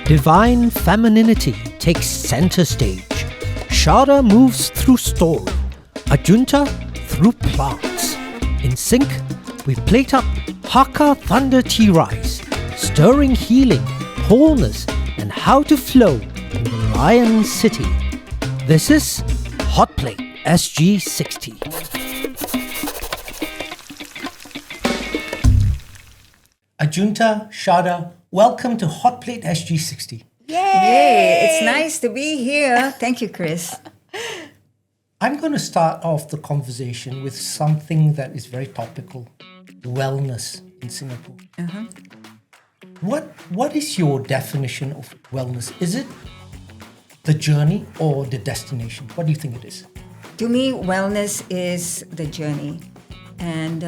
Divine femininity takes center stage. Sharda moves through story. Ajuntha through plants. In sync, we plate up Hakka Thunder Tea Rice, stirring healing, wholeness, and how to flow in the Lion City. This is HOTPLATE SG60. Ajuntha, Sharda, welcome to HOTPLATE SG60. Yay! It's nice to be here. Thank you, Chris. I'm going to start off the conversation with something that is very topical, wellness in Singapore. What is your definition of wellness? Is it the journey or the destination? What do you think it is? To me, wellness is the journey. And,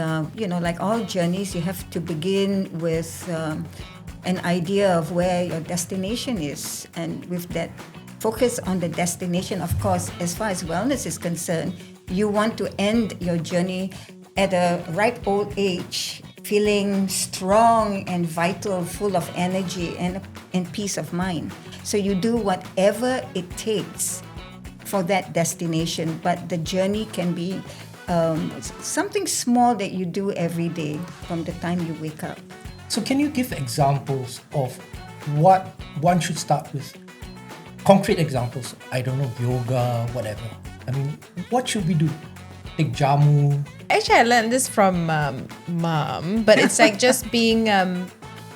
like all journeys, you have to begin with an idea of where your destination is. And with that focus on the destination, of course, as far as wellness is concerned, you want to end your journey at a ripe old age, feeling strong and vital, full of energy and peace of mind. So you do whatever it takes for that destination, but the journey can be something small that you do every day from the time you wake up. So can you give examples of what one should start with? Concrete examples. I don't know, yoga, whatever. I mean, what should we do? Take Jamu. Actually, I learned this from mom, but it's like just being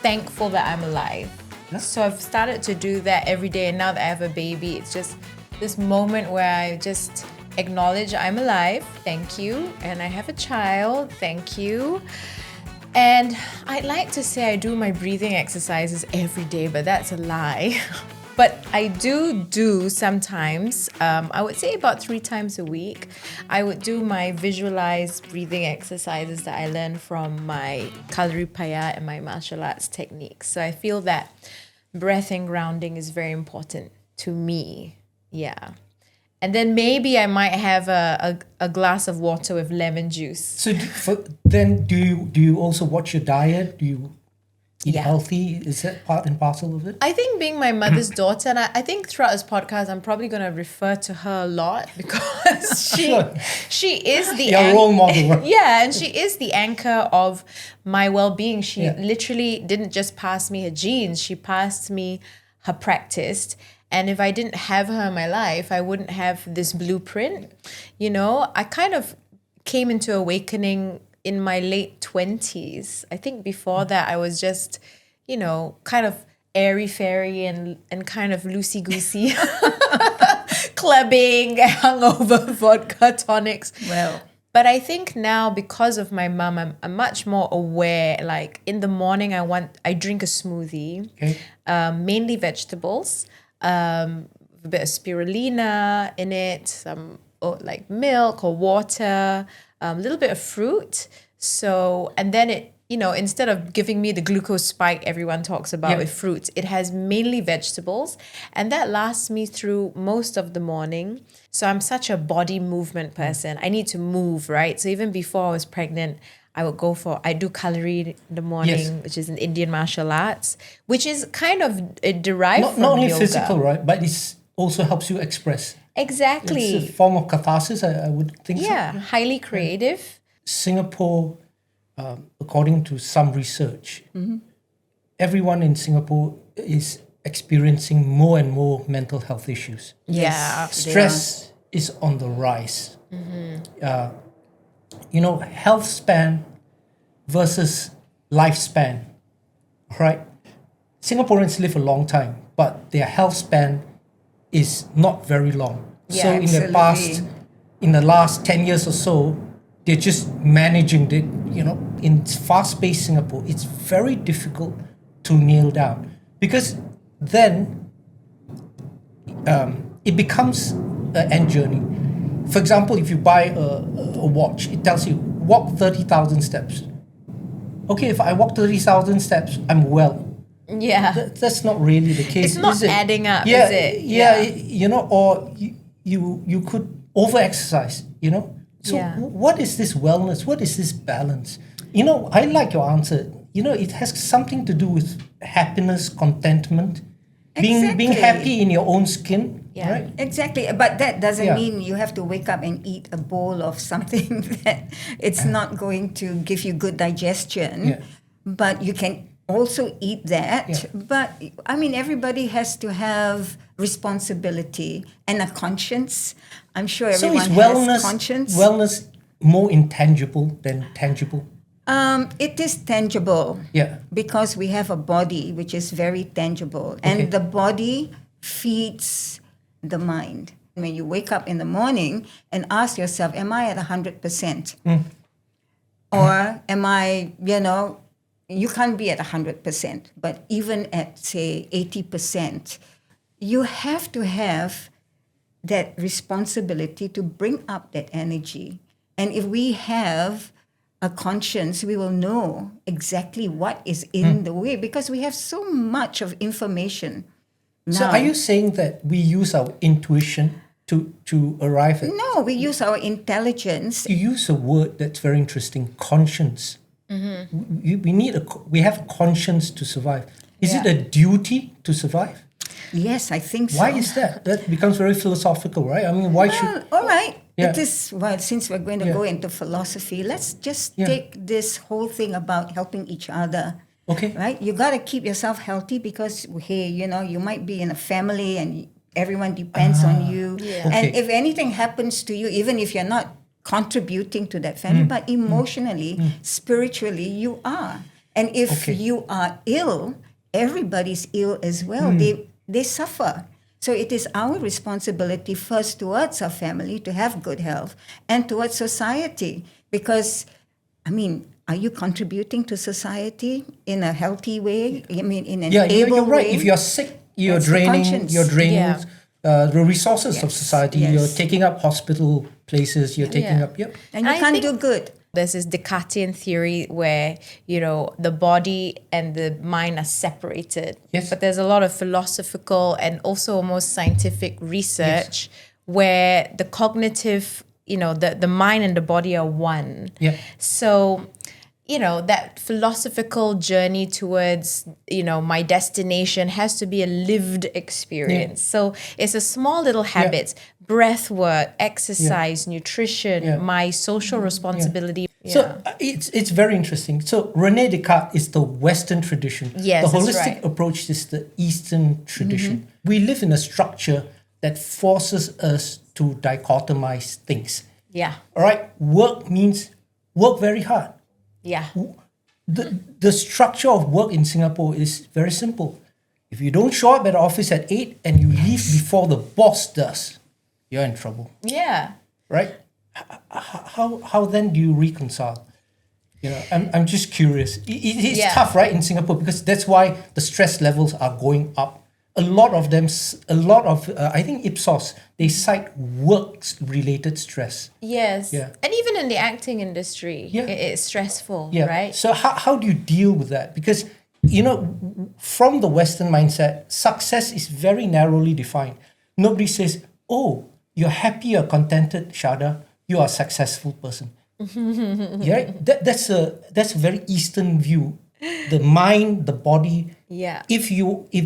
thankful that I'm alive. Yeah. So I've started to do that every day, and now that I have a baby, it's just this moment where I just acknowledge I'm alive, thank you, and I have a child, thank you. And I'd like to say I do my breathing exercises every day, but that's a lie. But I do sometimes, I would say about 3 times a week, I would do my visualized breathing exercises that I learned from my Kalari Paya and my martial arts techniques. So I feel that breath and grounding is very important to me. Yeah. And then maybe I might have a glass of water with lemon juice. So then do you also watch your diet? Do you eat healthy? Is that part and parcel of it? I think being my mother's daughter, and I think throughout this podcast, I'm probably going to refer to her a lot because she is the role model. Yeah, and she is the anchor of my well-being. She literally didn't just pass me her genes, she passed me her practice. And if I didn't have her in my life, I wouldn't have this blueprint. You know, I kind of came into awakening in my late 20s. I think before that, I was just, kind of airy-fairy and kind of loosey-goosey. Clubbing, hangover, vodka, tonics. Well, but I think now, because of my mom, I'm much more aware. Like in the morning, I drink a smoothie, mainly vegetables. A bit of spirulina in it, some like milk or water, a little bit of fruit. So, and then it, instead of giving me the glucose spike everyone talks about with fruits, it has mainly vegetables. And that lasts me through most of the morning. So I'm such a body movement person. I need to move, right? So even before I was pregnant, I do Kalari in the morning, which is an Indian martial arts, which is kind of derived from not only yoga. physical, right? But it also helps you express. Exactly. It's a form of catharsis, I would think so. Yeah, highly creative. Singapore, according to some research, everyone in Singapore is experiencing more and more mental health issues. Yeah. Stress is on the rise. Health span versus lifespan, right? Singaporeans live a long time, but their health span is not very long. Yeah, so absolutely. in the last 10 years or so, they're just managing it, in fast-paced Singapore, it's very difficult to nail down because then it becomes an end journey. For example, if you buy a watch, it tells you walk 30,000 steps. Okay, if I walk 30,000 steps, I'm well. Yeah. That's not really the case. It's not is it? adding up, is it? Yeah, or you could over-exercise, So what is this wellness? What is this balance? I like your answer. It has something to do with happiness, contentment, being happy in your own skin, Yeah. right? Exactly, but that doesn't Yeah. mean you have to wake up and eat a bowl of something that it's not going to give you good digestion. Yeah. But you can also eat that. Yeah. But I mean, everybody has to have responsibility and a conscience. I'm sure So everyone is wellness has conscience. wellness more intangible than tangible? It is tangible. Yeah. Because we have a body which is very tangible, and Okay. the body feeds the mind. When you wake up in the morning and ask yourself, am I at 100%? Or am I, you can't be at 100%, but even at, say, 80%, you have to have that responsibility to bring up that energy. And if we have a conscience, we will know exactly what is in the way, because we have so much of information now. So are you saying that we use our intuition to arrive at? No, we use our intelligence. You use a word that's very interesting, conscience. We have a conscience to survive. Is it a duty to survive? Yes, I think so. Why is that? That becomes very philosophical, right? I mean, why should... Well, all right. Yeah. It is, well, since we're going to go into philosophy, let's just take this whole thing about helping each other. Okay. Right? You got to keep yourself healthy because, hey, you might be in a family and everyone depends on you. Yeah. And Okay. if anything happens to you, even if you're not contributing to that family, but emotionally, spiritually, you are. And if you are ill, everybody's ill as well. They suffer. So it is our responsibility first towards our family to have good health and towards society. Because, I mean, are you contributing to society in a healthy way? I mean, in an able you're right. way? If you're sick, you're That's the draining conscience. the resources of Yes, society. yes. You're taking up hospital places. You're taking Yeah. up. Yep. And you I can't think- do good. There's this Descartesian theory where, the body and the mind are separated. Yes. But there's a lot of philosophical and also almost scientific research where the cognitive, the mind and the body are one. Yeah. So, that philosophical journey towards, my destination has to be a lived experience. So it's a small little habits, breath work, exercise, nutrition, my social responsibility. So it's very interesting. So René Descartes is the Western tradition. Yes, the that's holistic right. approach is the Eastern tradition. We live in a structure that forces us to dichotomize things. Yeah. All right, work means work very hard. Yeah. The structure of work in Singapore is very simple. If you don't show up at the office at 8 and you leave before the boss does, you're in trouble, Yeah. right? How then do you reconcile? I'm just curious. It's tough, right, in Singapore, because that's why the stress levels are going up. A lot of I think Ipsos, they cite work-related stress. Yes. Yeah. And even in the acting industry, Yeah. it's stressful, Yeah. right? So how do you deal with that? Because, from the Western mindset, success is very narrowly defined. Nobody says, oh, you're happy or contented, Sharda, you are a successful person. Yeah, that's a very Eastern view. The mind, the body. Yeah. If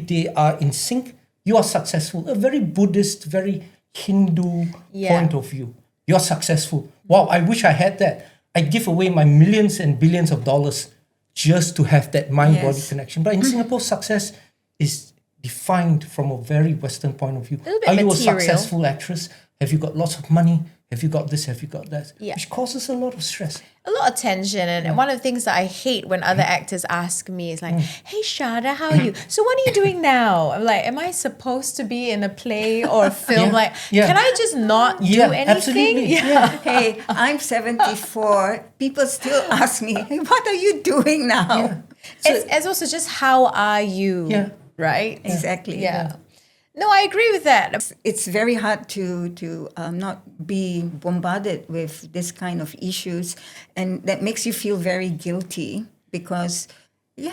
they are in sync, you are successful. A very Buddhist, very Hindu point of view. You're successful. Wow, I wish I had that. I give away my millions and billions of dollars just to have that mind-body connection. But in Singapore, success is defined from a very Western point of view. little bit Are you a material. successful actress? Have you got lots of money? Have you got this? Have you got that? Yeah. Which causes a lot of stress. A lot of tension. And one of the things that I hate when other actors ask me is like, hey, Sharda, how are you? So what are you doing now? I'm like, am I supposed to be in a play or a film? Can I just not do anything? Absolutely. Yeah. Hey, I'm 74. People still ask me, hey, what are you doing now? It's also just how are you? Yeah. Right? Exactly. Yeah. No, I agree with that. It's very hard to not be bombarded with this kind of issues, and that makes you feel very guilty because we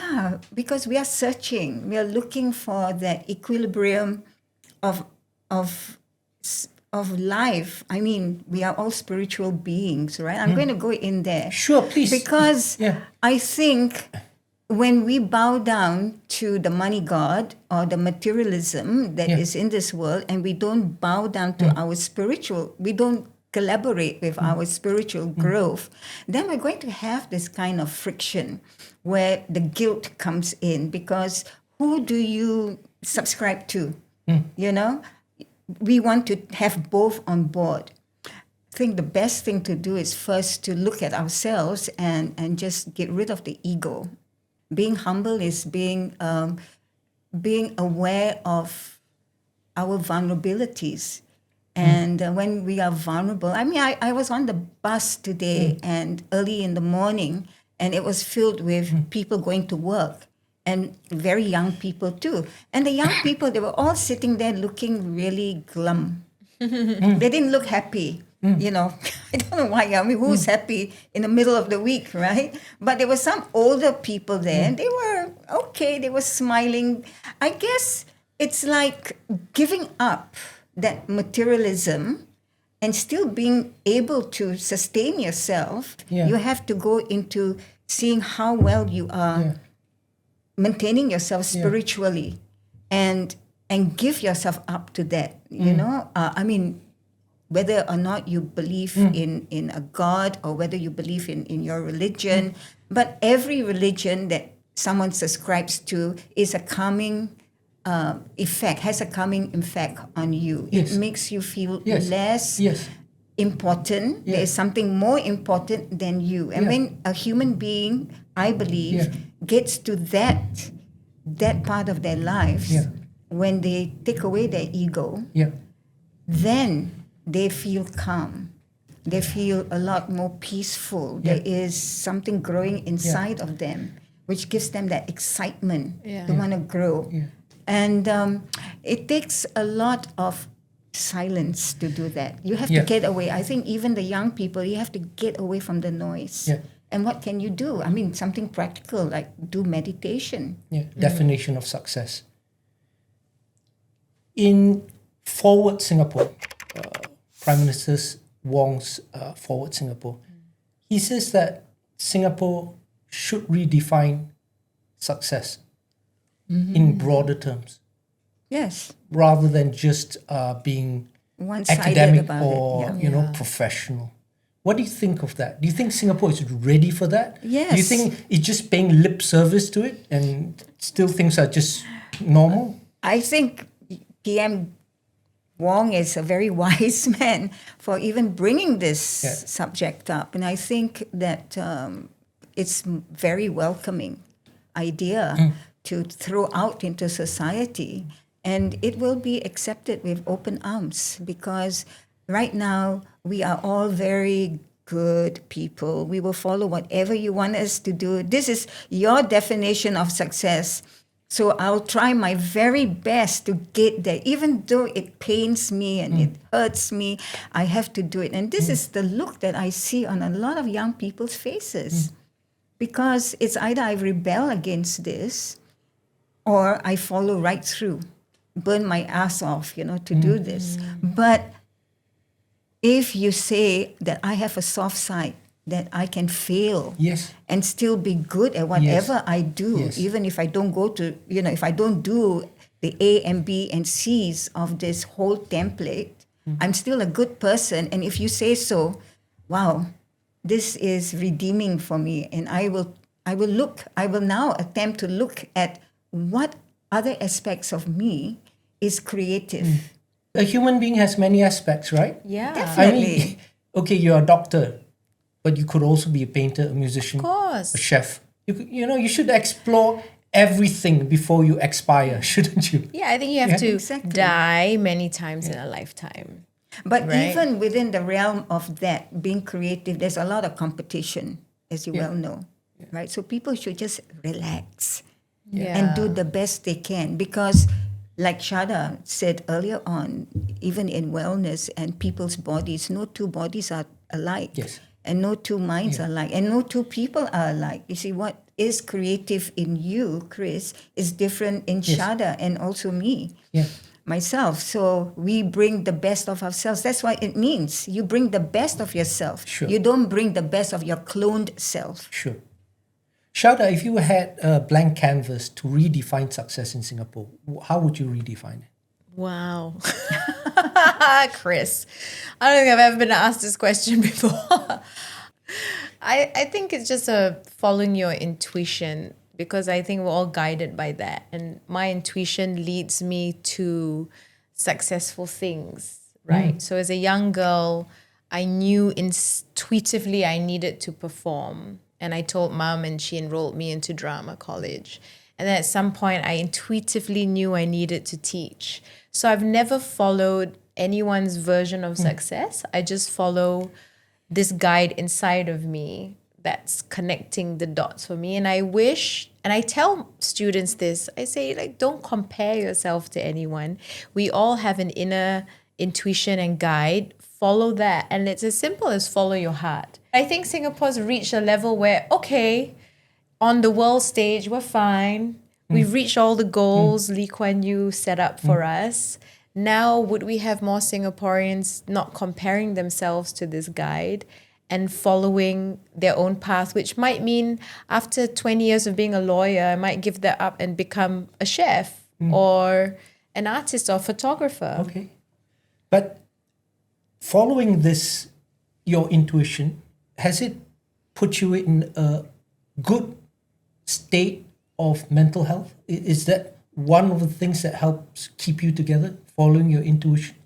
are searching, we are looking for that equilibrium of life. I mean, we are all spiritual beings, right? I'm going to go in there. Sure, please. Because I think when we bow down to the money god or the materialism that is in this world, and we don't bow down to our spiritual, we don't collaborate with our spiritual growth, then we're going to have this kind of friction where the guilt comes in, because who do you subscribe to? You know, we want to have both on board. I think the best thing to do is first to look at ourselves and just get rid of the ego. Being humble is being aware of our vulnerabilities. And when we are vulnerable, I mean, I was on the bus today and early in the morning, and it was filled with people going to work, and very young people too. And the young people, they were all sitting there looking really glum. They didn't look happy. You know, I don't know why. I mean, who's happy in the middle of the week, right? But there were some older people there, and they were okay. They were smiling. I guess it's like giving up that materialism and still being able to sustain yourself. You have to go into seeing how well you are maintaining yourself spiritually, and give yourself up to that. You know, I mean, whether or not you believe in a God, or whether you believe in your religion, but every religion that someone subscribes to is a calming effect, has a calming effect on you. It makes you feel less important. There is something more important than you. And when a human being, I believe, gets to that part of their lives, when they take away their ego, then they feel calm. They feel a lot more peaceful. There is something growing inside of them, which gives them that excitement to want to grow. And it takes a lot of silence to do that. You have to get away. I think even the young people, you have to get away from the noise. And what can you do? I mean, something practical, like do meditation. Definition of success. In Forward Singapore, Prime Minister Wong's Forward Singapore, he says that Singapore should redefine success in broader terms. Yes. Rather than just being One-sided academic about or it. professional. What do you think of that? Do you think Singapore is ready for that? Yes. Do you think it's just paying lip service to it and still things are just normal? I think PM Wong is a very wise man for even bringing this subject up. And I think that it's very welcoming idea to throw out into society. And it will be accepted with open arms, because right now we are all very good people. We will follow whatever you want us to do. This is your definition of success. So I'll try my very best to get there, even though it pains me and it hurts me. I have to do it. And this is the look that I see on a lot of young people's faces, because it's either I rebel against this or I follow right through, burn my ass off, to do this. But if you say that I have a soft side, that I can fail and still be good at whatever I do, even if I don't go to, if I don't do the A and B and C's of this whole template, I'm still a good person. And if you say so, wow, this is redeeming for me. And I will now attempt to look at what other aspects of me is creative. A human being has many aspects, right? Yeah. Definitely. I mean, okay, you're a doctor, but you could also be a painter, a musician, Of course. a chef. You should explore everything before you expire, shouldn't you? Yeah, I think you have to Exactly. die many times in a lifetime. But Right. even within the realm of that, being creative, there's a lot of competition, as you well know, right? So people should just relax and do the best they can, because like Sharda said earlier on, even in wellness and people's bodies, no two bodies are alike. Yes. And no two minds are alike. And no two people are alike. You see, what is creative in you, Chris, is different in Sharda and also me. Myself. So we bring the best of ourselves. That's what it means. You bring the best of yourself. Sure. You don't bring the best of your cloned self. Sure. Sharda, if you had a blank canvas to redefine success in Singapore, how would you redefine it? Wow. Chris, I don't think I've ever been asked this question before. I think it's just following your intuition, because I think we're all guided by that. And my intuition leads me to successful things, right? So as a young girl, I knew intuitively I needed to perform. And I told mom, and she enrolled me into drama college. And then at some point, I intuitively knew I needed to teach. So I've never followed anyone's version of success. I just follow this guide inside of me that's connecting the dots for me. And I wish, and I tell students this, I say, like, don't compare yourself to anyone. We all have an inner intuition and guide. Follow that. And it's as simple as follow your heart. I think Singapore's reached a level where, okay, on the world stage, we're fine. We've reached all the goals Lee Kuan Yew set up for us. Now, would we have more Singaporeans not comparing themselves to this guide and following their own path, which might mean after 20 years of being a lawyer, I might give that up and become a chef or an artist or photographer. Okay. But following this, your intuition, has it put you in a good state of mental health? Is that one of the things that helps keep you together, following your intuition?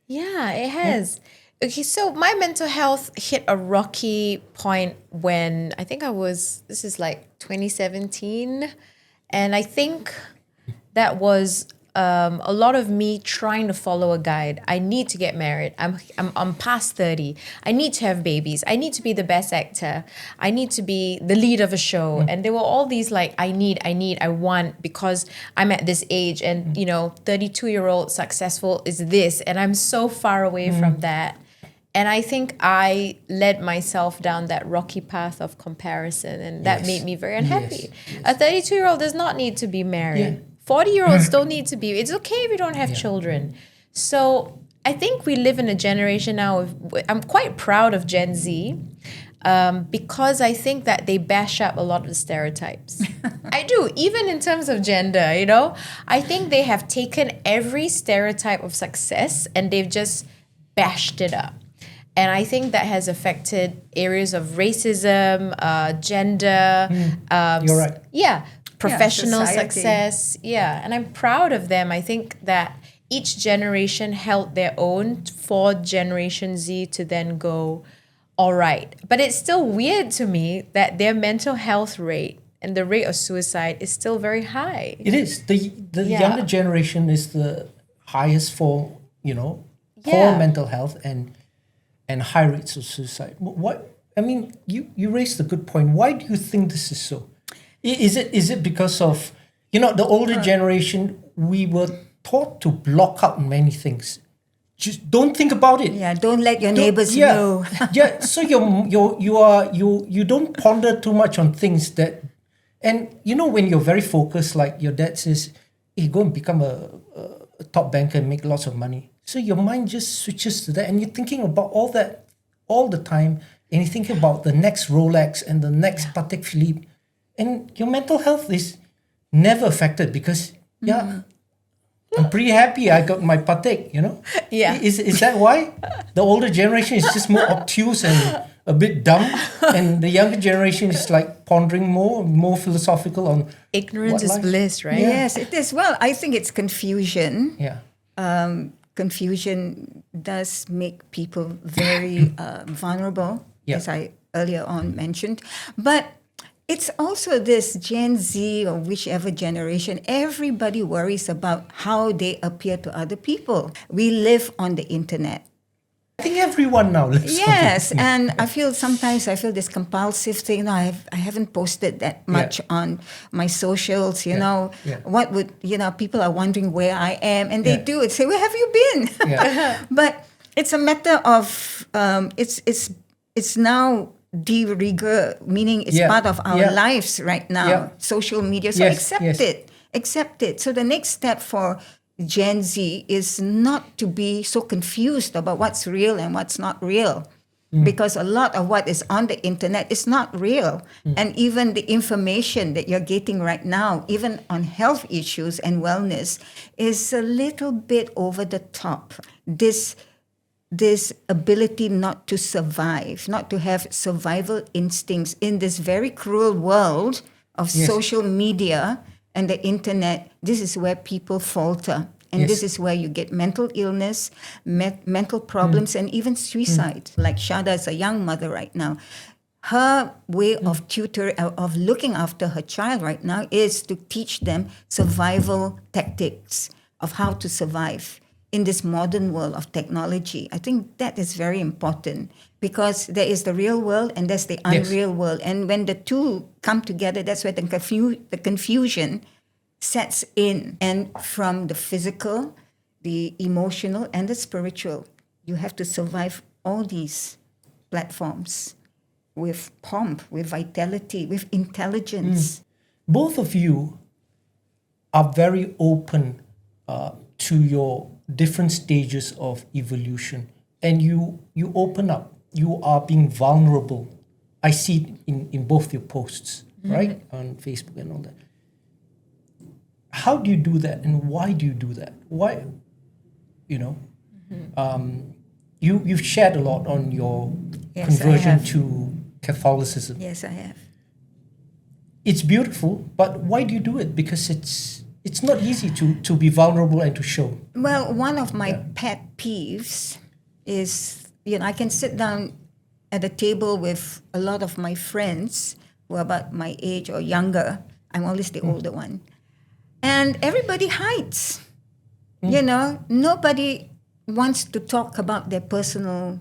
Yeah, it has. Okay, so my mental health hit a rocky point when I think this is like 2017. And I think that was a lot of me trying to follow a guide. I need to get married. I'm past 30. I need to have babies. I need to be the best actor. I need to be the lead of a show. And there were all these like, I want, because I'm at this age, and 32-year-old successful is this, and I'm so far away from that. And I think I led myself down that rocky path of comparison, and that made me very unhappy. A 32-year-old does not need to be married. 40-year-olds don't need to be. It's okay if you don't have children. So I think we live in a generation now I'm quite proud of Gen Z, because I think that they bash up a lot of the stereotypes. I do, even in terms of gender, I think they have taken every stereotype of success and they've just bashed it up. And I think that has affected areas of racism, gender. You're right. Yeah. Professional society. Success. Yeah. And I'm proud of them. I think that each generation held their own for Generation Z to then go, all right. But it's still weird to me that their mental health rate and the rate of suicide is still very high. It is. The younger generation is the highest for, poor mental health and high rates of suicide. You raised a good point. Why do you think this is so? Is it because of, the older generation, we were taught to block out many things. Just don't think about it. Yeah, don't let your neighbors know. So you don't ponder too much on things that, and when you're very focused, like your dad says, hey, go and become a top banker and make lots of money. So your mind just switches to that, and you're thinking about all that all the time, and you're thinking about the next Rolex and the next Patek Philippe, and your mental health is never affected because I'm pretty happy I got my Patek, Yeah. Is that why? The older generation is just more obtuse and a bit dumb, and the younger generation is like pondering more philosophical on Ignorance is bliss, right? Yes, it is. Well, I think it's confusion. Yeah. Confusion does make people very vulnerable, as I earlier on mentioned. But it's also this Gen Z or whichever generation, everybody worries about how they appear to other people. We live on the internet. I think everyone now lives on the Yes, internet. and I feel this compulsive thing. I haven't posted that much on my socials. What would people are wondering where I am, and they do it. Say, where have you been? Yeah. But it's a matter of it's now de rigueur, meaning it's part of our lives right now. Yeah. Social media, so accept it. So the next step for Gen Z is not to be so confused about what's real and what's not real. because a lot of what is on the internet is not real. And even the information that you're getting right now, even on health issues and wellness, is a little bit over the top. This ability not to survive, not to have survival instincts in this very cruel world of social media and the internet, this is where people falter. And this is where you get mental illness, mental problems, and even suicide. Like Sharda is a young mother right now. Her way of of looking after her child right now is to teach them survival tactics of how to survive in this modern world of technology. I think that is very important because there is the real world and there's the unreal world. And when the two come together, that's where the confusion sets in. And from the physical, the emotional, and the spiritual, you have to survive all these platforms with pomp, with vitality, with intelligence. Both of you are very open to your different stages of evolution, and you open up. You are being vulnerable. I see it in both your posts, right, on Facebook and all that. How do you do that, and why do you do that? Why, you've shared a lot on your conversion to Catholicism. Yes, I have. It's beautiful, but why do you do it? Because it's not easy to be vulnerable and to show. Well, one of my pet peeves is, I can sit down at a table with a lot of my friends who are about my age or younger. I'm always the older one. And everybody hides. Nobody wants to talk about their personal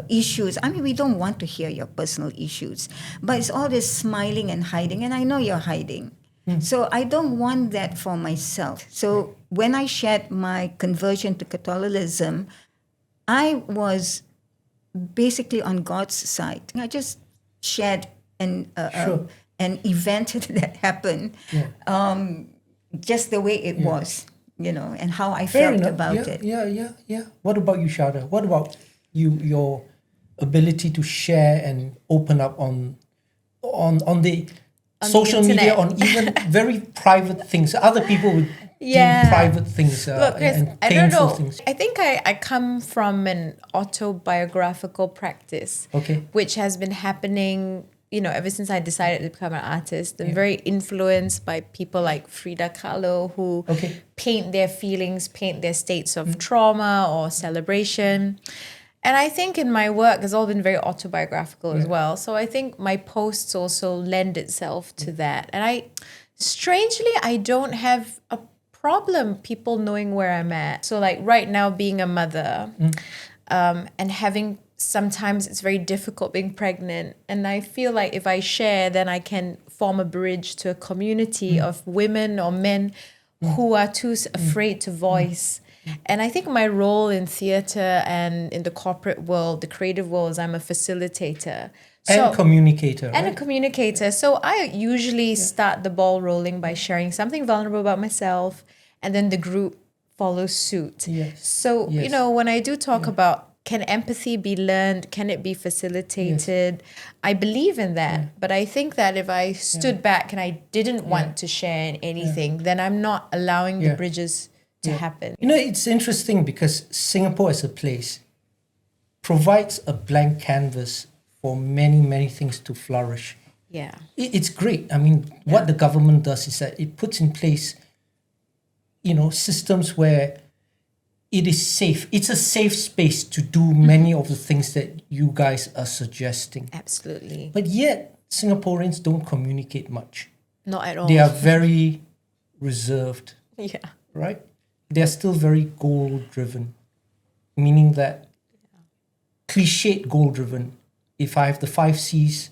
issues. I mean, we don't want to hear your personal issues. But it's all this smiling and hiding. And I know you're hiding. So I don't want that for myself. So when I shared my conversion to Catholicism, I was basically on God's side. I just shared an event that happened, just the way it was, and how I felt about it. Yeah. What about you, Sharda? What about your ability to share and open up on the social media, on even very private things? Other people would do private things. Look, Chris, and I don't know. things. I think I come from an autobiographical practice, which has been happening, ever since I decided to become an artist. I'm very influenced by people like Frida Kahlo, who paint their feelings, paint their states of trauma or celebration. And I think in my work, it's all been very autobiographical as well. So I think my posts also lend itself to that. And I don't have a problem people knowing where I'm at. So like right now, being a mother and having, sometimes it's very difficult being pregnant. And I feel like if I share, then I can form a bridge to a community of women or men who are too afraid to voice. And I think my role in theatre and in the corporate world, the creative world, is I'm a facilitator. And communicator. And a communicator. So I usually start the ball rolling by sharing something vulnerable about myself, and then the group follows suit. Yes. So, when I do talk about, can empathy be learned? Can it be facilitated? I believe in that. But I think that if I stood back and I didn't want to share anything, then I'm not allowing the bridges to happen. It's interesting because Singapore as a place provides a blank canvas for many, many things to flourish. Yeah. It's great. I mean, what the government does is that it puts in place, systems where it is safe. It's a safe space to do many of the things that you guys are suggesting. Absolutely. But yet, Singaporeans don't communicate much. Not at all. They are very reserved. Yeah. Right? They're still very goal-driven, meaning that cliched goal-driven. If I have the 5 C's,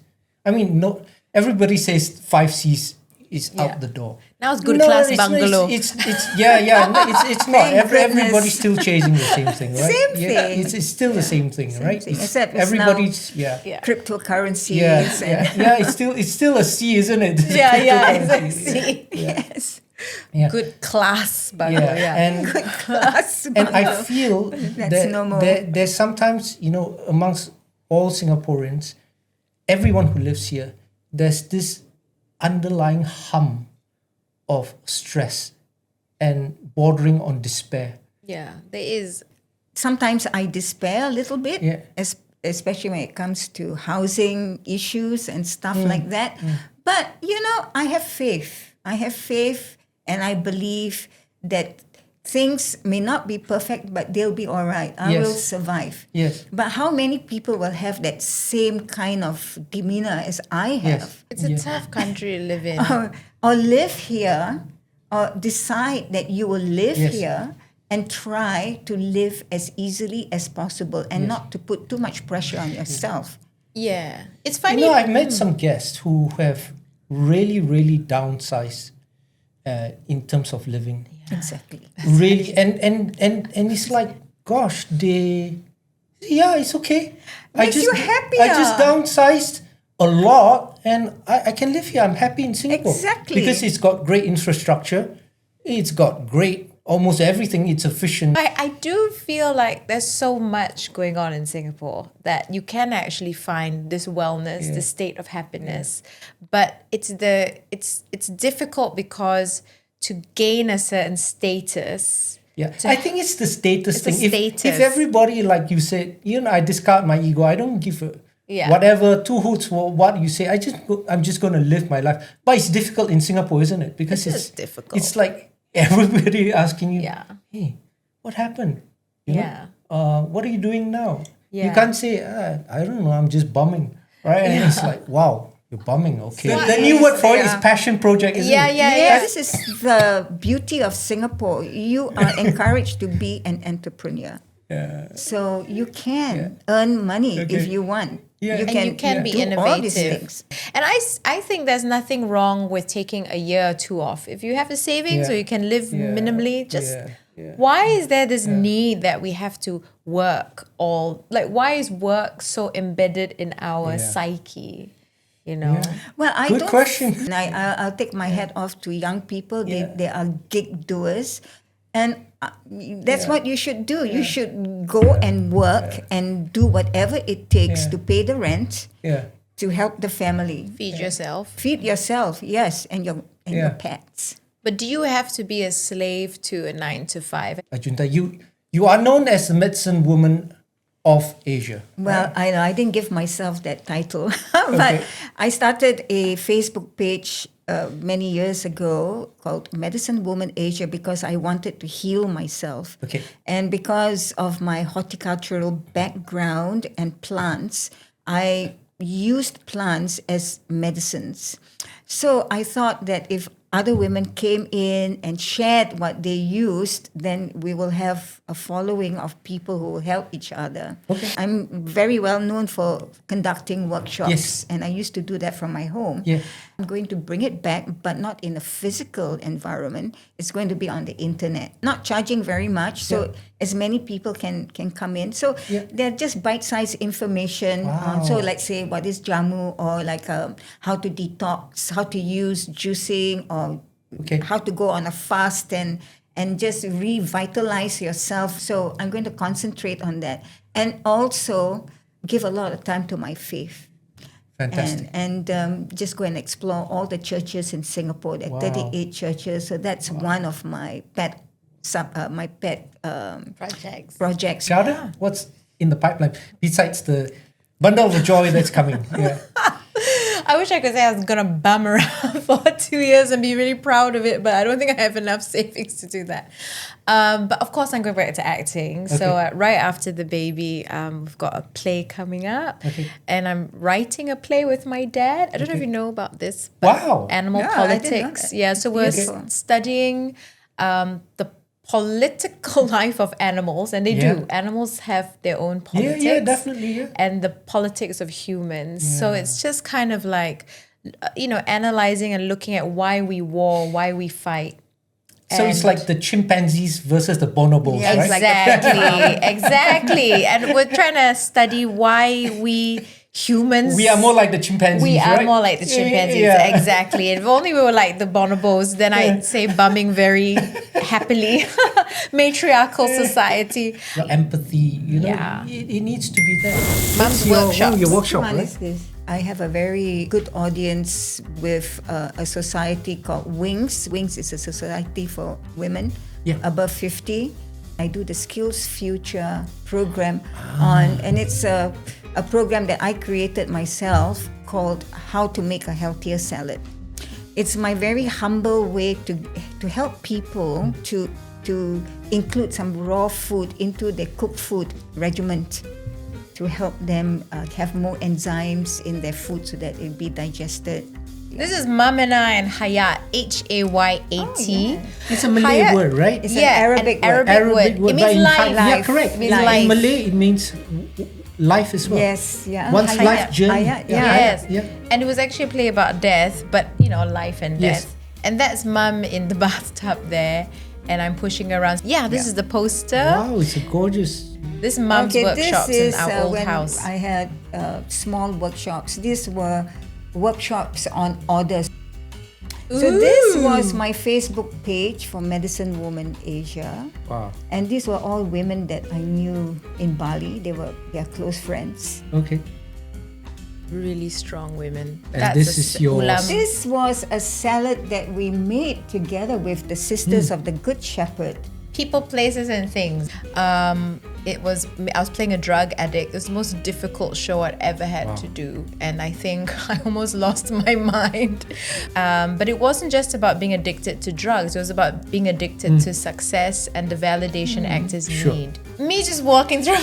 everybody says 5 C's is out the door. Now it's good class bungalow. It's not. Everybody's still chasing the same thing, right? Same thing. It's still the same thing, right? Except everybody's cryptocurrencies. It's still a C, isn't it? It's a C. Yes. Yeah. Good class bungalow. And Good class and I feel That's no more. there's sometimes amongst all Singaporeans, everyone who lives here, there's this underlying hum of stress and bordering on despair. Yeah, there is. Sometimes I despair a little bit, Yeah. especially when it comes to housing issues and stuff like that. But, I have faith. And I believe that things may not be perfect, but they'll be all right. I Yes. will survive. Yes. But how many people will have that same kind of demeanor as I have? It's a tough country to live in. Or live here, or decide that you will live Yes. here and try to live as easily as possible and not to put too much pressure on yourself. Yeah, it's You funny. know, I've met some guests who have really, really downsized in terms of living. Exactly. Really, and it's like, gosh, it's okay. Makes you happier. I just downsized a lot, and I can live here. I'm happy in Singapore. Exactly. Because it's got great infrastructure. It's got great, almost everything. It's efficient. I do feel like there's so much going on in Singapore that you can actually find this wellness, this state of happiness. But it's difficult because to gain a certain status. Yeah, I think it's the status It's a thing. status. If everybody, like you said, I discard my ego. I don't give a whatever two hoots for what you say. I'm just going to live my life. But it's difficult in Singapore, isn't it? Because It it's is difficult. It's like everybody asking you, Yeah. hey, what happened? Yeah. What are you doing now? You Yeah. can't say, I don't know, I'm just bumming, right? And it's like, wow, you're bumming, okay. So The new word for it is yeah. passion project, isn't it? Yeah. This is the beauty of Singapore. You are encouraged to be an entrepreneur. Yeah. So you can earn money Okay. if you want. Yeah. You And can, you can be do all these innovative. things. And I think there's nothing wrong with taking a year or two off. If you have a savings Yeah. or you can live Yeah. minimally, just Yeah. why is there this need that we have to work why is work so embedded in our Yeah. psyche? Well, I Good don't. question. I'll take my hat off to young people. They are gig doers, and that's what you should do. You should go and work and do whatever it takes Yeah. to pay the rent, Yeah. to help the family, Feed yourself. feed yourself, yes, and your Yeah. pets. But do you have to be a slave to a 9 to 5? Ajuntha, you are known as the medicine woman of Asia. Well, I didn't give myself that title, but Okay. I started a Facebook page many years ago called Medicine Woman Asia because I wanted to heal myself. Okay. And because of my horticultural background and plants, I used plants as medicines. So I thought that if other women came in and shared what they used, then we will have a following of people who will help each other. Okay. I'm very well known for conducting workshops, Yes. and I used to do that from my home. Yeah. I'm going to bring it back, but not in a physical environment. It's going to be on the internet, not charging very much, so as many people can come in. So they're just bite-sized information. Wow. So let's say what is Jamu, or like how to detox, how to use juicing, or Okay. how to go on a fast and just revitalize yourself. So I'm going to concentrate on that, and also give a lot of time to my faith. Fantastic. And just go and explore all the churches in Singapore. There are Wow. 38 churches. So that's one of my pet Projects. projects. Sharda, what's in the pipeline besides the bundle of joy that's coming? Yeah. I wish I could say I was gonna bum around for 2 years and be really proud of it, but I don't think I have enough savings to do that. But of course, I'm going back to acting. So Okay. right after the baby, we've got a play coming up, Okay. and I'm writing a play with my dad. I don't know if Okay. you know about this. But Wow. animal Yeah, I didn't know politics. that. Yeah, so we're Beautiful. studying the political life of animals, and they Yeah. do. Animals have their own politics. Yeah, definitely. Yeah. And the politics of humans. So it's just kind of like, analyzing and looking at why we war, why we fight. So it's And- like the chimpanzees versus the bonobos, Yeah, right? it's like Exactly. And we're trying to study why we humans. We are more like the chimpanzees, We are right? more like the chimpanzees, Yeah. exactly. If only we were like the bonobos, then I'd say bumming very happily. matriarchal society. Your empathy, Yeah. it needs to be there. Mum's What's workshop. your workshop, One right? is this. I have a very good audience with a society called Wings. Wings is a society for women above 50. I do the Skills Future program and it's a program that I created myself called How to Make a Healthier Salad. It's my very humble way to help people to include some raw food into their cooked food regimen, to help them have more enzymes in their food so that it be digested. This is Mum and I and Hayat, Hayat. It's a Malay Hayat. word, right? It's an Arabic word. Arabic word. It but means in life. fact, yeah, correct. It means In life. Malay, it means life as well. Yes, yeah. One's Hayat. life journey. Hayat, Yes. Yeah. And it was actually a play about death, but life and Yes. death. And that's Mum in the bathtub there. And I'm pushing around. Yeah, this is the poster. Wow, it's a gorgeous. This is Mum's workshops this is in our old when house. I had small workshops. These were workshops on orders. So this was my Facebook page for Medicine Woman Asia. Wow. And these were all women that I knew in Bali. They were close friends. Okay. Really strong women. And this is yours. ulam. This was a salad that we made together with the Sisters of the Good Shepherd. People, places, and things. I was playing a drug addict. It was the most difficult show I'd ever had to do, and I think I almost lost my mind. But it wasn't just about being addicted to drugs. It was about being addicted to success and the validation actors need. Me just walking through.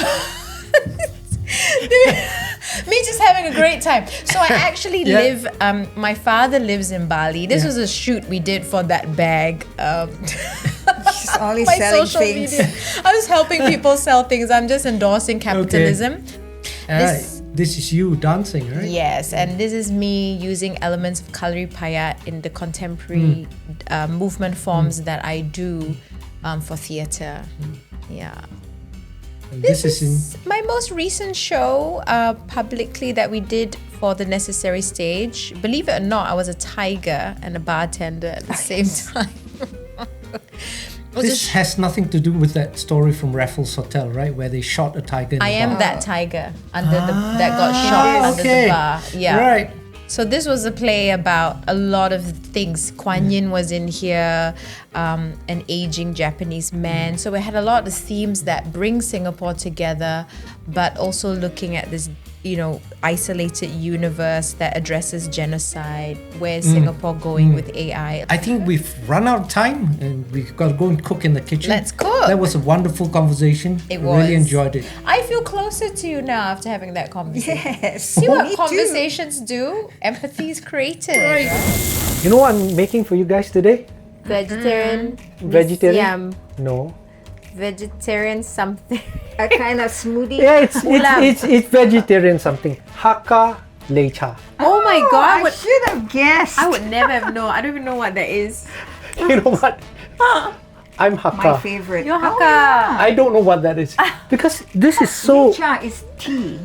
Me just having a great time. So I actually live. My father lives in Bali. This was a shoot we did for that bag. She's always My selling social things. media. I was helping people sell things. I'm just endorsing capitalism. This is you dancing, right? Yes, and this is me using elements of Kalari Payat in the contemporary movement forms that I do for theatre. Yeah. And This is my most recent show publicly that we did for the Necessary Stage. Believe it or not, I was a tiger and a bartender at the same time. This has nothing to do with that story from Raffles Hotel, right? Where they shot a tiger in I the am bar. that tiger that got shot under the bar. Yeah. Right. So this was a play about a lot of things. Kuan Yin was in here, an aging Japanese man. So we had a lot of themes that bring Singapore together, but also looking at this, isolated universe that addresses genocide. Where's Singapore going with AI? I think we've run out of time and we've got to go and cook in the kitchen. Let's cook. That was a wonderful conversation. It Really was. enjoyed it. I feel closer to you now after having that conversation. Yes. See what Me too. conversations do? Empathy is created. You know what I'm making for you guys today? Vegetarian. Vegetarian? Yum. No. Vegetarian something. A kind of smoothie. Yeah, it's vegetarian something. Hakka Lei. Oh my god! I should have guessed. I would never have known. I don't even know what that is. You know what? I'm Hakka. My favorite. You're Hakka. I don't know what that is because this is so Cha is tea.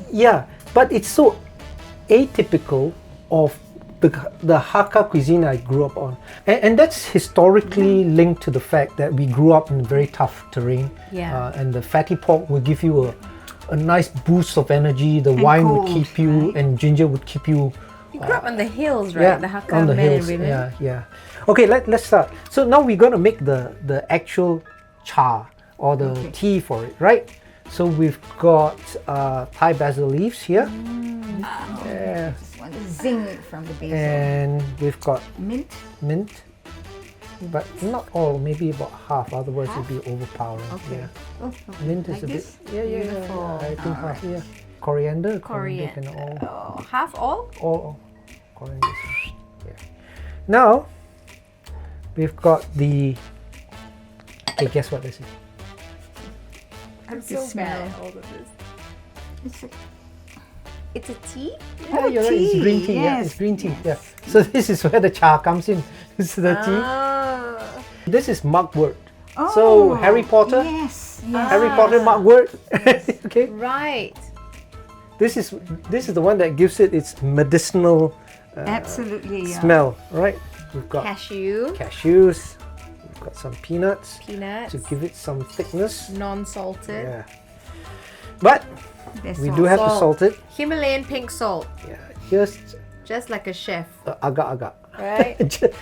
but it's so atypical of the Hakka cuisine I grew up on, and that's historically linked to the fact that we grew up in very tough terrain. Yeah. And the fatty pork will give you a nice boost of energy. The wine would cold, keep you, right? and ginger would keep you. You grew up on the hills, right? The Hakka on the men hills. and women. Yeah. Okay, let's start. So now we're gonna make the actual cha or the tea for it, right? So we've got Thai basil leaves here. Yeah. Just want to zing it from the basil. And we've got Mint. mint, but not all, maybe about half, otherwise it'll be overpowering. Okay. Yeah. Oh, okay. Mint is Like a bit, this? Beautiful. I think half, yeah. Coriander, Coriander. and all Half all? coriander. Yeah. Now, we've got the, okay, guess what this is? I'm so bad at all of this. It's a It's a tea? Yeah, you're right, it's green tea, yeah, it's green tea, yeah. So this is where the cha comes in, this is the tea. Ah. This is mugwort. So Harry Potter, Yes. Harry Potter mugwort, okay? Right. This is the one that gives it its medicinal Absolutely. Yeah. smell, right? We've got Cashew. cashews, we've got some peanuts Peanuts. to give it some thickness. Non-salted. Yeah. But There's we do have to salt it. Himalayan pink salt. Yeah. Just Just like a chef. agak-agak. Right?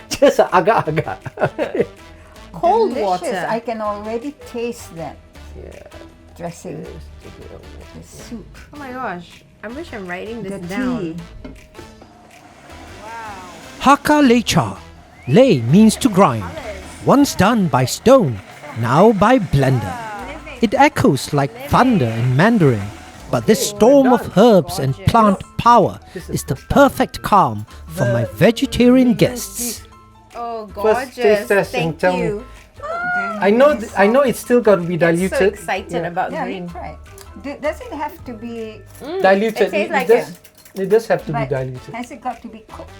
Just agak-agak. Cold delicious. water. I can already taste that Yeah. dressing, the soup, Oh my gosh. I wish I'm writing this the down. tea. Hakka Lei cha. Lei means to grind. Once done by stone, now by blender. It echoes like thunder in Mandarin, but this storm of herbs and plant power is the perfect calm for my vegetarian guests. Oh, First gorgeous. taste test and Thank tell me. you. I know it's still got to be I'm so diluted. excited about Yeah, green. you try. Does it have to be? Diluted. It tastes like it does have to be But diluted. has it got to be cooked?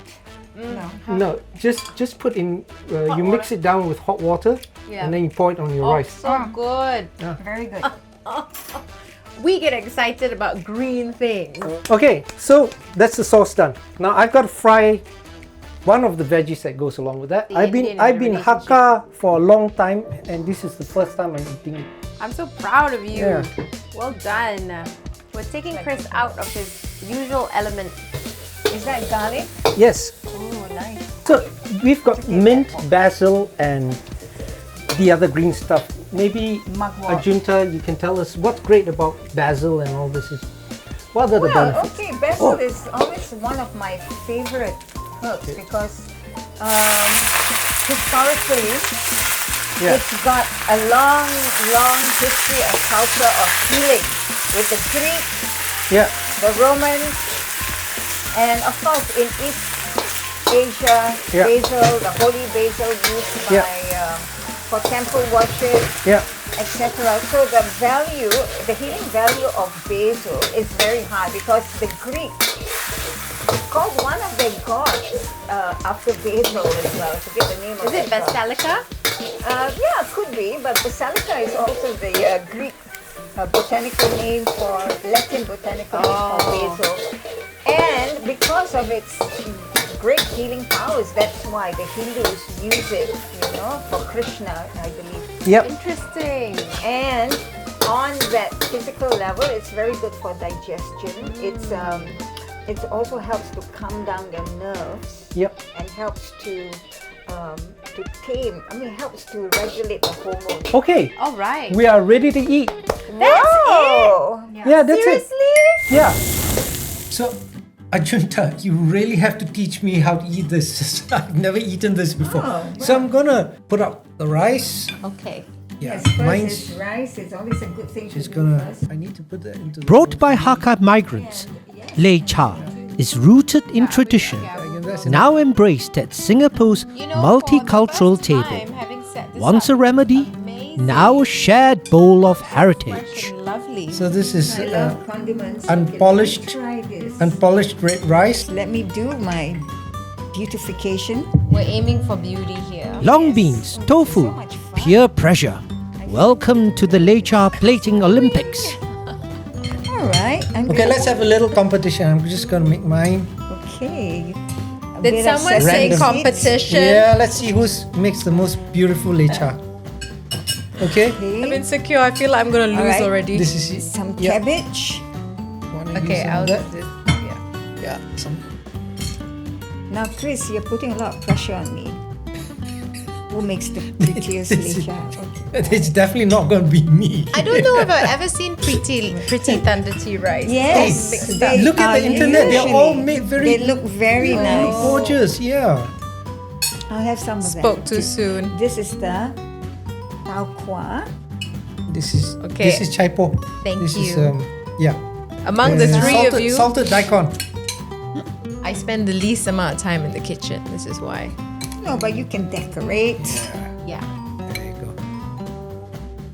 No. No, just put in. You mix it down with hot water, Yeah. and then you pour it on your Oh, rice. so good. Very good. We get excited about green things. Okay, so that's the sauce done. Now I've got to fry one of the veggies that goes along with that. The I've Indian been relationship. Hakka for a long time, and this is the first time I'm eating it. I'm so proud of you. Yeah. Well done. We're taking Chris out of his usual element. Is that garlic? Yes. Oh, nice. So we've got mint, basil, and the other green stuff. Maybe Mugwort. Ajuntha, you can tell us what's great about basil and all this. What are the Well, benefits? okay, basil Oh. is always one of my favorite herbs because historically Yeah. it's got a long, long history and culture of healing with the Greeks, Yeah. the Romans, and of course in East Asia, Yeah. basil, the holy basil used by for temple worship, Yeah. etc. So the value, the healing value of basil is very high because the Greeks called one of their gods after basil as well. I forget the name of Is it that god. Basilica? Yeah, could be, but basilica is also the Greek botanical name for Latin botanical name for basil. And because of its great healing powers, that's why the Hindus use it, for Krishna, I believe. Yep. Interesting. And on that physical level, it's very good for digestion. It also helps to calm down the nerves Yep. and helps to tame. Helps to regulate the hormones. Okay. All right. We are ready to eat. That's Oh, Yeah, that's Seriously? it. Yeah. So, Ajuntha, you really have to teach me how to eat this. I've never eaten this before. So I'm gonna put out the rice. Okay. Yeah, yes, first mine's is rice. It's always a good thing just to do gonna. first. I need to put that into the. Brought by Hakka migrants, Lei cha is rooted in tradition, now embraced at Singapore's multicultural table. Once a remedy, now a shared bowl of heritage. Lovely. So this is I love condiments. unpolished- Try this. unpolished red rice. Let me do my beautification. We're aiming for beauty here. Long beans, tofu, peer pressure. Welcome to the Lei cha plating Olympics. All right. Okay, let's have a little competition. I'm just gonna make mine. Okay. A Did bit of someone sesame say seeds. competition? Yeah, let's see who's makes the most beautiful lecha. Okay. Okay. I'm insecure. I feel like I'm gonna lose Alright. already. This is Some yeah. cabbage. Wanna Okay, use some I'll of do that? this. Yeah, some. Now, Chris, you're putting a lot of pressure on me. Who makes the prettiest lecha? It's definitely not gonna be me. I don't know if I've ever seen pretty thunder tea rice. Yes. Mixed they up. Look at are the internet. They're all usually- made very They look very nice. gorgeous. Yeah. I'll have some of that. Spoke too soon. This is the tau kwa. This is Okay. This is chaipo. Thank this Is, you. yeah. Among the three salted, of you, salted daikon. I spend the least amount of time in the kitchen. This is why. No, but you can decorate. Yeah. There you go.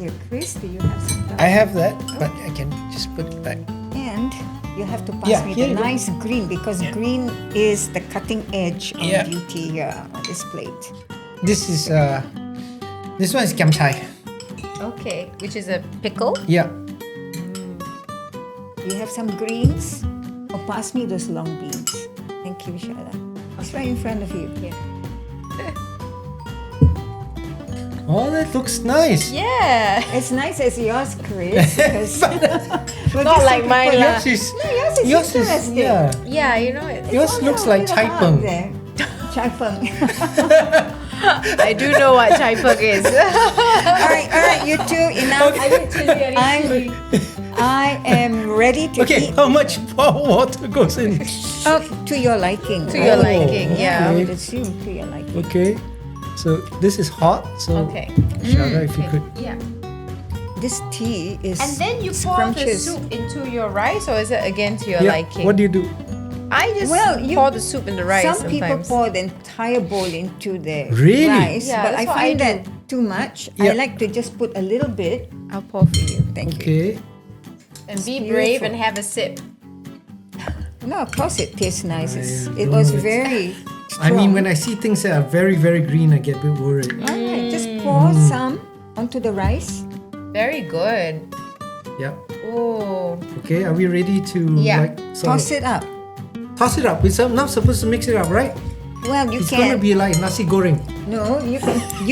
Here, Chris, do you have some? I have that, but I can just put it back. And you have to pass Yeah, me here the you go. nice green because green is the cutting edge of Yeah. beauty here on this plate. This is this one is kiam chai. Okay. Which is a pickle. Yeah. You have some greens? Or pass me those long beans. Thank you, Sharda. It's right in front of you. Oh, that looks nice. Yeah. It's nice as yours, Chris. because- Well, Not just like some mine people- lah. Yours is, yours is interesting. yeah. Yeah, you know, Yours All looks the like little chai heart peng. there. Chai peng. I do know what chai peng is. all right, you two, enough. I am ready to Okay, eat. how much water goes in? Oh, to your liking. To your Oh, liking, yeah. I okay. would assume to your liking. Okay, so this is hot. So Okay. Sharda, if you could. Yeah. This tea is And then you pour the scrumptious. soup into your rice, or is it again to your Yeah. liking? What do you do? I just Well, you- pour the soup in the rice Some people sometimes. pour the entire bowl into the Really? rice, Yeah, but I that's what find I that too much. Yeah. I like to just put a little bit. I'll pour for you. Thank you. Okay. And be It's brave beautiful. and have a sip. No, of course it tastes nice. I It don't was know, very I mean, strong. when I see things that are very, very green, I get a bit worried. Alright, just pour some onto the rice. Very good. Yeah. Oh. Okay, are we ready to Yeah. Toss it up. Toss it up? We're not supposed to mix it up, right? Well, you It's gonna can. be like nasi goreng. No, you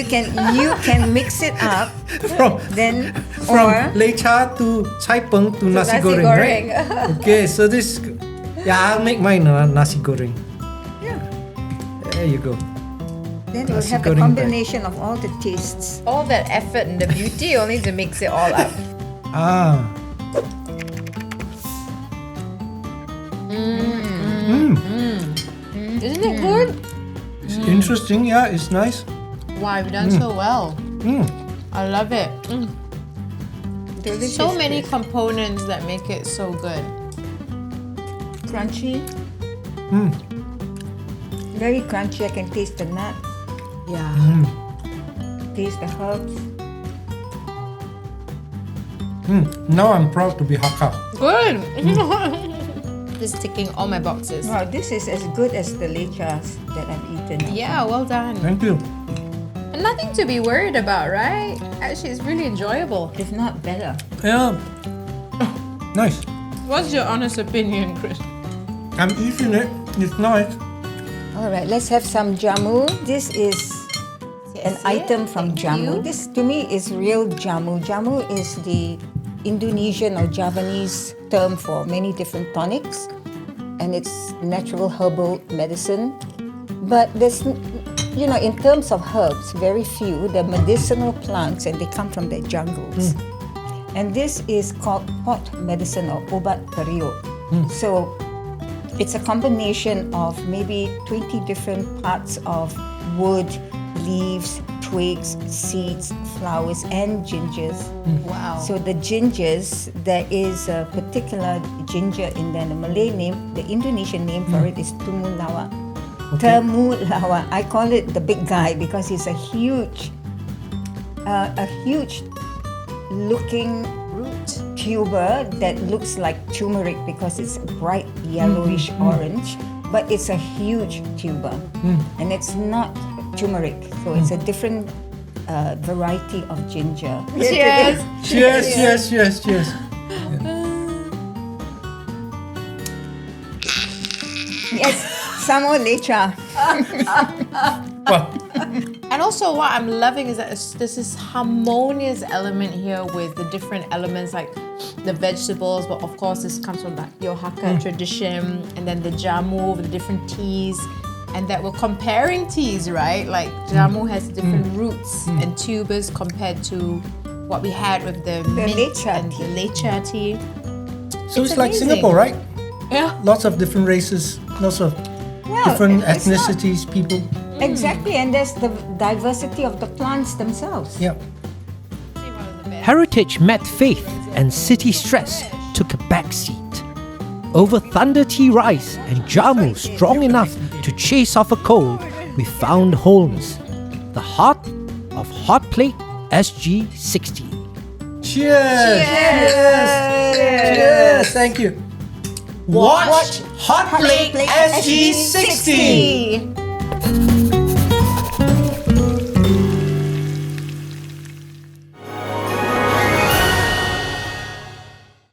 can mix it up. From Then from or lecha to chai peng to nasi, nasi goreng, goreng. right? Okay, so this, yeah, I'll make mine nasi goreng. yeah. There you go. Then we'll Nasi have the goreng combination of all the tastes. All that effort and the beauty only to mix it all up. Ah. Isn't it good? It's interesting. Yeah, it's nice. Wow, you've done so well. Mm. I love it. Delicious. So many components that make it so good. Crunchy. Mm. Very crunchy. I can taste the nut. Yeah. Taste the herbs. Now I'm proud to be Hakka. Good. Just ticking all my boxes. Wow, this is as good as the lechas that I've eaten. Yeah, well done. Thank you. And nothing to be worried about, right? Actually, it's really enjoyable. If not better. Yeah. Nice. What's your honest opinion, Chris? I'm eating it. It's nice. All right, let's have some jamu. This is an item from Thank jamu. you. This to me is real jamu. Jamu is the Indonesian or Javanese term for many different tonics, and it's natural herbal medicine. But there's, in terms of herbs, very few. They're medicinal plants and they come from the jungles. And this is called pot medicine or obat periuk. So it's a combination of maybe 20 different parts of wood, leaves, twigs, seeds, flowers, and gingers. Wow. So the gingers, there is a particular ginger in there. The Malay name, the Indonesian name for it is tumulawa. Temulawa. I call it the big guy because he's a huge looking root tuber that looks like turmeric because it's bright yellowish orange, but it's a huge tuber and it's not turmeric, so it's a different variety of ginger. Cheers. Cheers. Yes, some more lecha. Wow. And also what I'm loving is that there's this harmonious element here with the different elements like the vegetables, but of course this comes from your Hakka tradition, and then the jamu with the different teas, and that we're comparing teas, right? Like jamu has different roots and tubers compared to what we had with the mint lecha and tea. the lecha tea. So it's like amazing. Singapore, right? Yeah. Lots of different races, lots of Well, different it's not- ethnicities, people. Exactly, and there's the diversity of the plants themselves. Yeah. Heritage met faith and city stress took a backseat. Over thunder tea rice and jamu strong enough to chase off a cold, we found wholeness. The heart of HOTPLATE SG60. Cheers! Cheers! Thank you. Watch HOTPLATE SG60.